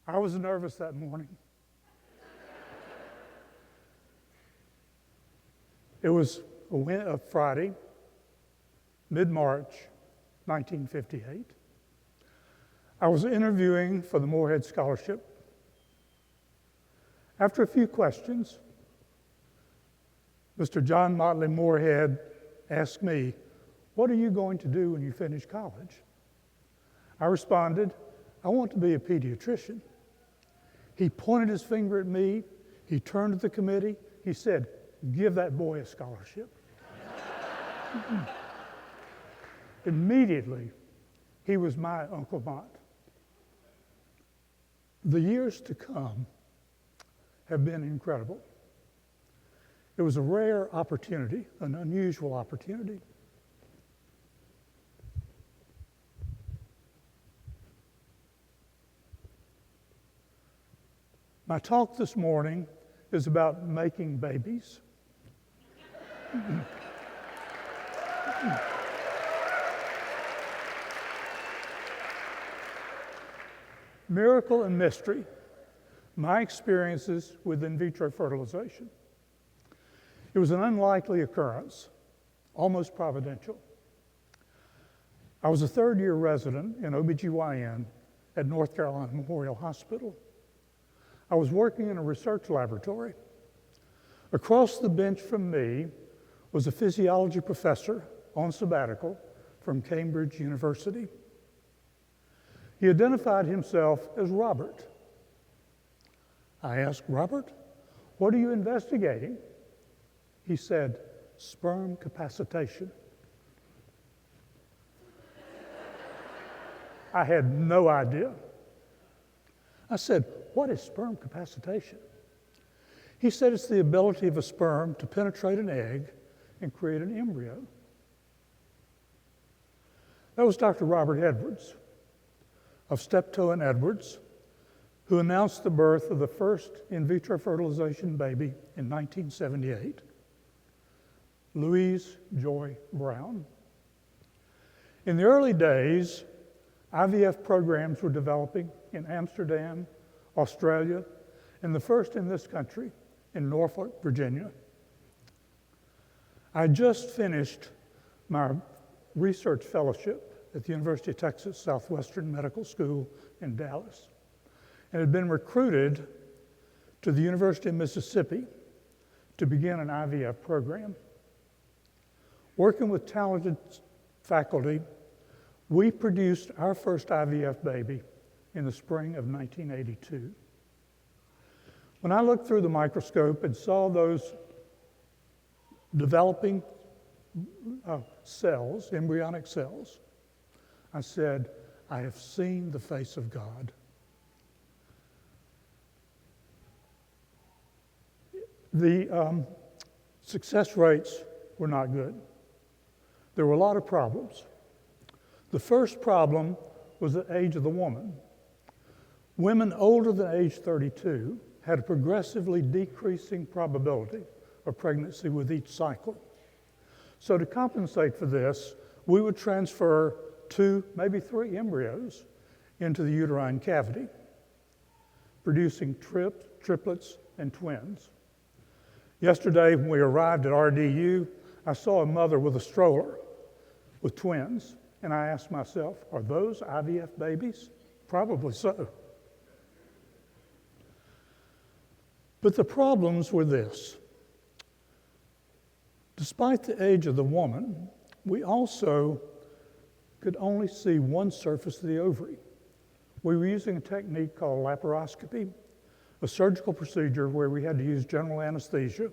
I was nervous that morning. It was a Friday, mid-March, 1958. I was interviewing for the Morehead Scholarship. After a few questions, Mr. John Motley Morehead asked me, "What are you going to do when you finish college?" I responded, "I want to be a pediatrician." He pointed his finger at me, he turned to the committee, he said, "Give that boy a scholarship." Immediately, he was my Uncle Mott. The years to come have been incredible. It was a rare opportunity, an unusual opportunity. My talk this morning is about making babies. Miracle and mystery, my experiences with in vitro fertilization. It was an unlikely occurrence, almost providential. I was a third-year resident in OBGYN at North Carolina Memorial Hospital. I was working in a research laboratory. Across the bench from me was a physiology professor on sabbatical from Cambridge University. He identified himself as Robert. I asked, "Robert, what are you investigating?" He said, "Sperm capacitation." I had no idea. I said, "What is sperm capacitation?" He said it's the ability of a sperm to penetrate an egg and create an embryo. That was Dr. Robert Edwards of Steptoe and Edwards, who announced the birth of the first in vitro fertilization baby in 1978, Louise Joy Brown. In the early days, IVF programs were developing in Amsterdam, Australia, and the first in this country, in Norfolk, Virginia. I just finished my research fellowship at the University of Texas Southwestern Medical School in Dallas, and had been recruited to the University of Mississippi to begin an IVF program. Working with talented faculty, we produced our first IVF baby in the spring of 1982. When I looked through the microscope and saw those developing cells, embryonic cells, I said, "I have seen the face of God." The success rates were not good. There were a lot of problems. The first problem was the age of the woman. Women older than age 32 had a progressively decreasing probability of pregnancy with each cycle. So to compensate for this, we would transfer 2, maybe 3 embryos into the uterine cavity, producing triplets and twins. Yesterday, when we arrived at RDU, I saw a mother with a stroller with twins, and I asked myself, are those IVF babies? Probably so. But the problems were this. Despite the age of the woman, we also could only see one surface of the ovary. We were using a technique called laparoscopy, a surgical procedure where we had to use general anesthesia,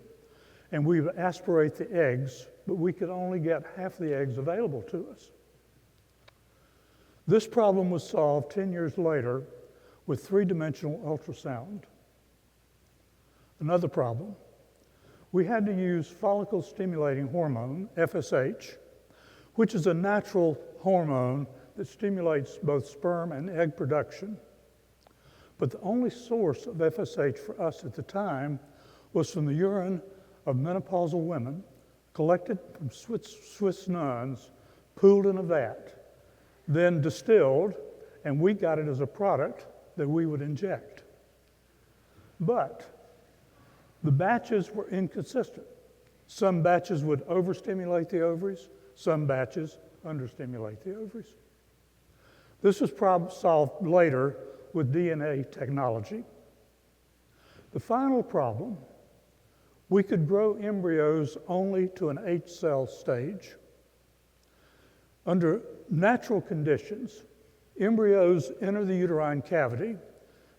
and we would aspirate the eggs, but we could only get half the eggs available to us. This problem was solved 10 years later with 3-dimensional ultrasound. Another problem, we had to use follicle-stimulating hormone, FSH, which is a natural hormone that stimulates both sperm and egg production. But the only source of FSH for us at the time was from the urine of menopausal women collected from Swiss nuns, pooled in a vat, then distilled, and we got it as a product that we would inject. But the batches were inconsistent. Some batches would overstimulate the ovaries, some batches understimulate the ovaries. This was solved later with DNA technology. The final problem, we could grow embryos only to an 8-cell stage. Under natural conditions, embryos enter the uterine cavity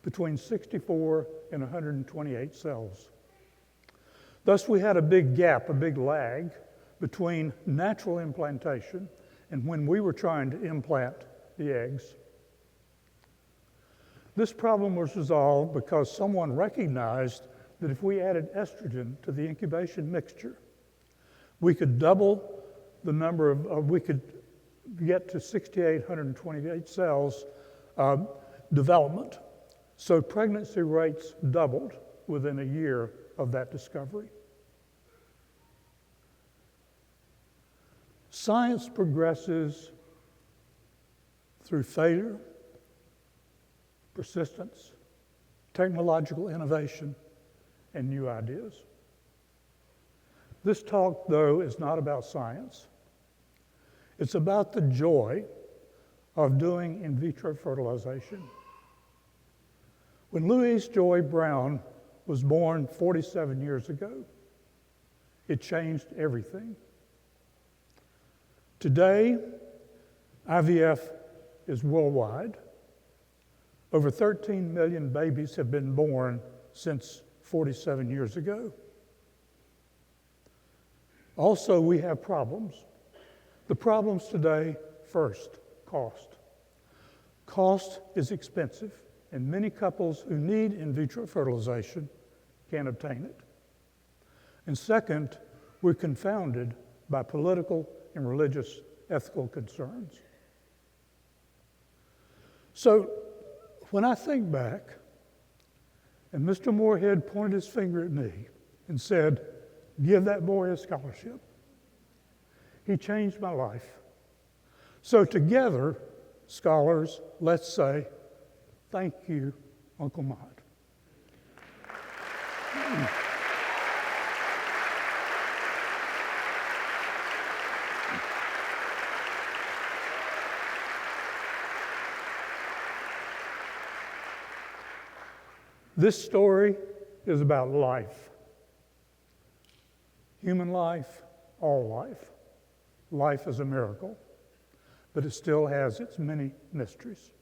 between 64 and 128 cells. Thus, we had a big gap, a big lag between natural implantation and when we were trying to implant the eggs. This problem was resolved because someone recognized that if we added estrogen to the incubation mixture, we could double the number we could get to 6,828 cells development. So pregnancy rates doubled within a year of that discovery. Science progresses through failure, persistence, technological innovation, and new ideas. This talk, though, is not about science. It's about the joy of doing in vitro fertilization. When Louise Joy Brown was born 47 years ago, it changed everything. Today, IVF is worldwide. Over 13 million babies have been born since 47 years ago. Also, we have problems. The problems today, first, cost. Cost is expensive, and many couples who need in vitro fertilization can't obtain it. And second, we're confounded by political and religious ethical concerns. So when I think back, and Mr. Morehead pointed his finger at me and said, "Give that boy a scholarship," he changed my life. So together, scholars, let's say, thank you, Uncle Mott. This story is about life. Human life, all life. Life is a miracle, but it still has its many mysteries.